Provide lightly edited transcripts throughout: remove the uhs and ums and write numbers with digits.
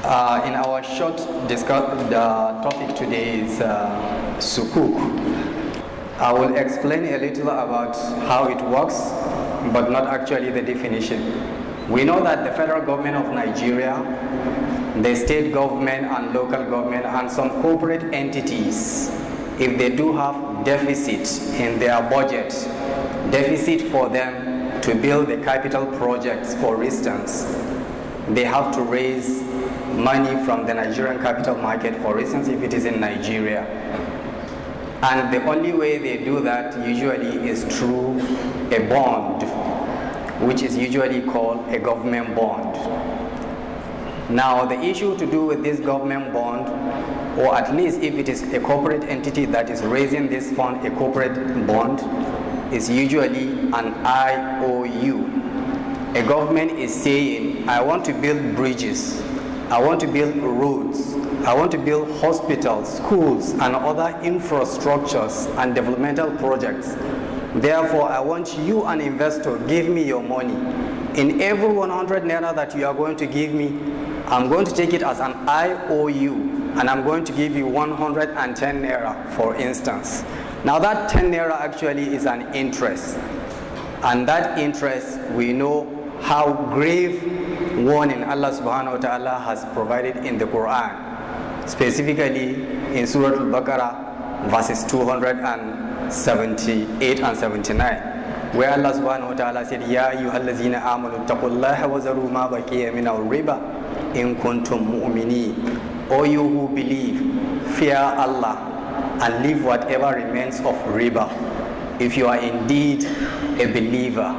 In our short the topic today is Sukuk. I will explain a little about how it works, but not actually the definition. We know that the federal government of Nigeria, the state government and local government and some corporate entities, if they do have deficit in their budget, deficit for them to build the capital projects, for instance, they have to raise money from the Nigerian capital market, for instance, if it is in Nigeria. And the only way they do that usually is through a bond, which is usually called a government bond. Now, the issue to do with this government bond, or at least if it is a corporate entity that is raising this fund, a corporate bond, is usually an IOU. A government is saying, I want to build bridges, I want to build roads, I want to build hospitals, schools, and other infrastructures and developmental projects. Therefore, I want you, an investor, give me your money. In every 100 naira that you are going to give me, I'm going to take it as an IOU, and I'm going to give you 110 naira, for instance. Now that 10 naira actually is an interest. And that interest, we know how grave warning Allah subhanahu wa ta'ala has provided in the Quran, specifically in Surah Al-Baqarah, verses 278 and 79, where Allah subhanahu wa ta'ala said, Ya ayyuhallazina amanu taqullaha wa zaru ma baqiya min al-riba in kuntum mu'minin. O you who believe, fear Allah and leave whatever remains of riba, if you are indeed a believer.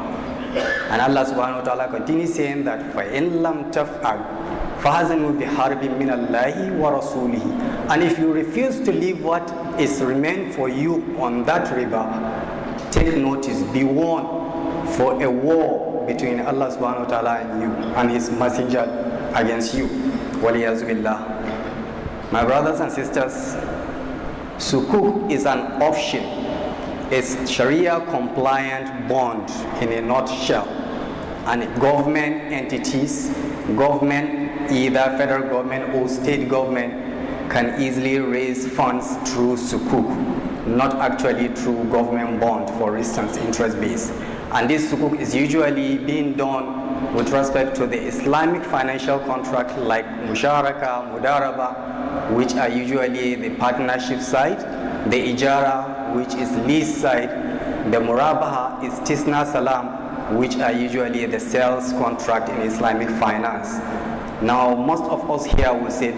And Allah subhanahu wa ta'ala continues saying that فَإِن لَمْ تَفْعَلْ فَهَزَنُوا بِحَرْبٍ مِّنَ اللَّهِ وَرَسُولِهِ. And if you refuse to leave what is remained for you on that riba, take notice, be warned for a war between Allah subhanahu wa ta'ala and you and His messenger against you. وَلِيَعْزُ بِاللَّهِ. My brothers and sisters, Sukuk is an option. It's Sharia compliant bond in a nutshell. And government entities, government, either federal government or state government, can easily raise funds through Sukuk, not actually through government bond, for instance, interest-based. And this Sukuk is usually being done with respect to the Islamic financial contract like Musharaka, Mudaraba, which are usually the partnership side, the Ijara, which is lease side, the Murabaha is Tisna Salam, which are usually the sales contract in Islamic finance. Now, most of us here will say,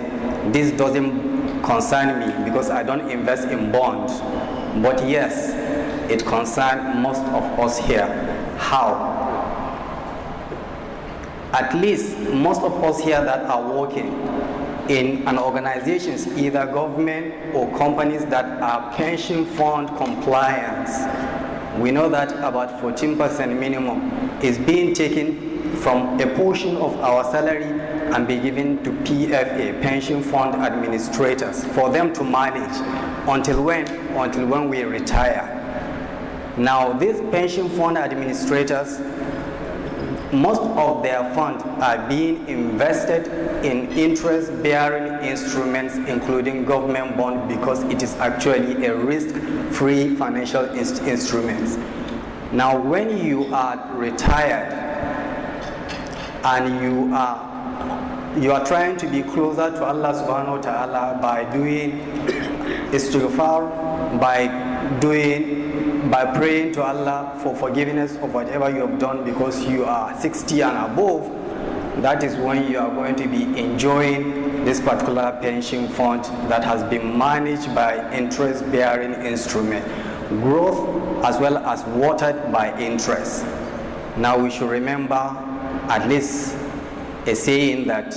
this doesn't concern me because I don't invest in bonds. But yes, it concerns most of us here. How? At least most of us here that are working in an organizations, either government or companies that are pension fund compliant, we know that about 14% minimum is being taken from a portion of our salary and be given to PFA, pension fund administrators, for them to manage until when? Until when we retire. Now these pension fund administrators, most of their funds are being invested in interest-bearing instruments, including government bond, because it is actually a risk-free financial instrument. Now, when you are retired and you are trying to be closer to Allah subhanahu wa ta'ala by doing istighfar, by praying to Allah for forgiveness of whatever you have done because you are 60 and above, that is when you are going to be enjoying this particular pension fund that has been managed by interest-bearing instrument, growth as well as watered by interest. Now we should remember at least a saying that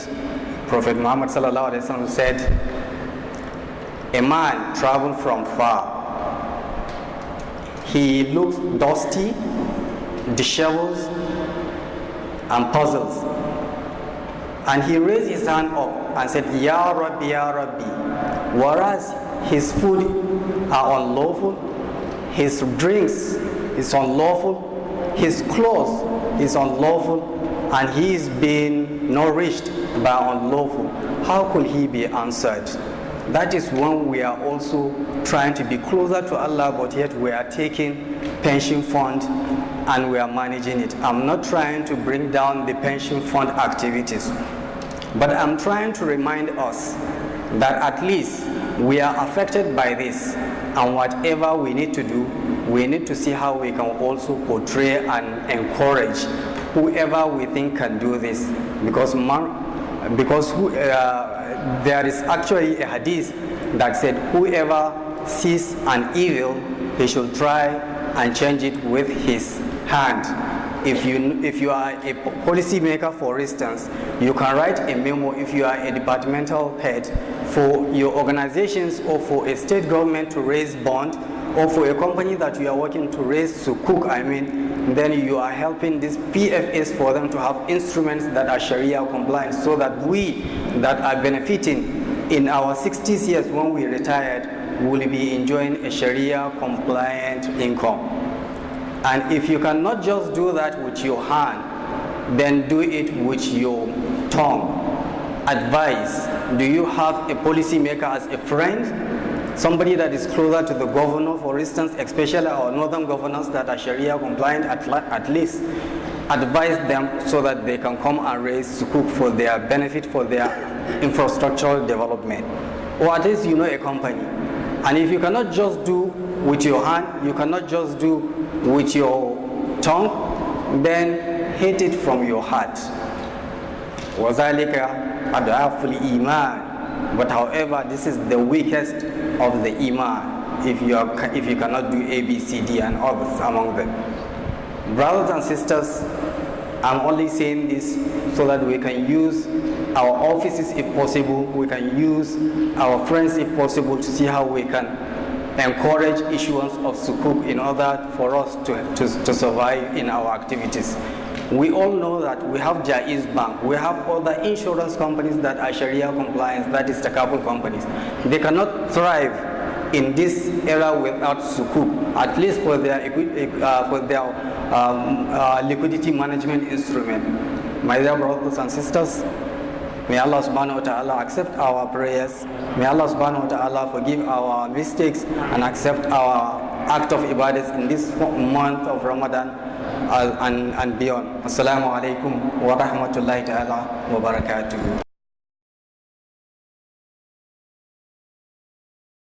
Prophet Muhammad sallallahu alaihi wasallam said, a man traveled from far. He looks dusty, disheveled, and puzzled. And he raised his hand up and said, Ya Rabbi, Ya Rabbi. Whereas his food are unlawful, his drinks is unlawful, his clothes is unlawful, and he is being nourished by unlawful, how could he be answered? That is when we are also trying to be closer to Allah, but yet we are taking pension fund and we are managing it. I'm not trying to bring down the pension fund activities, but I'm trying to remind us that at least we are affected by this, and whatever we need to do, we need to see how we can also portray and encourage whoever we think can do this, because there is actually a hadith that said whoever sees an evil, he should try and change it with his hand. If you are a policy maker, for instance, you can write a memo if you are a departmental head for your organizations or for a state government to raise bond, or for a company that you are working to raise Sukuk, then you are helping these PFAs for them to have instruments that are Sharia compliant, so that we that are benefiting in our 60s years when we retired will be enjoying a Sharia compliant income. And if you cannot just do that with your hand, then do it with your tongue. Advice: do you have a policy maker as a friend? Somebody that is closer to the governor, for instance, especially our northern governors that are Sharia compliant, at least advise them so that they can come and raise Sukuk for their benefit, for their infrastructural development. Or at least a company. And if you cannot just do with your hand, you cannot just do with your tongue, then hate it from your heart. وَذَلِكَ أَضْعَافُ الْإِيمَانِ. But however, this is the weakest of the Iman, if you cannot do A, B, C, D and others among them. Brothers and sisters, I'm only saying this so that we can use our offices if possible, we can use our friends if possible, to see how we can encourage issuance of Sukuk in order for us to survive in our activities. We all know that we have Jaiz Bank, we have other insurance companies that are Sharia compliant, that is takaful companies. They cannot thrive in this era without Sukuk, at least for their liquidity management instrument. My dear brothers and sisters, may Allah subhanahu wa ta'ala accept our prayers. May Allah subhanahu wa ta'ala forgive our mistakes and accept our act of ibadah in this month of Ramadan and beyond. Assalamu alaikum wa rahmatullahi ta'ala wa barakatuh.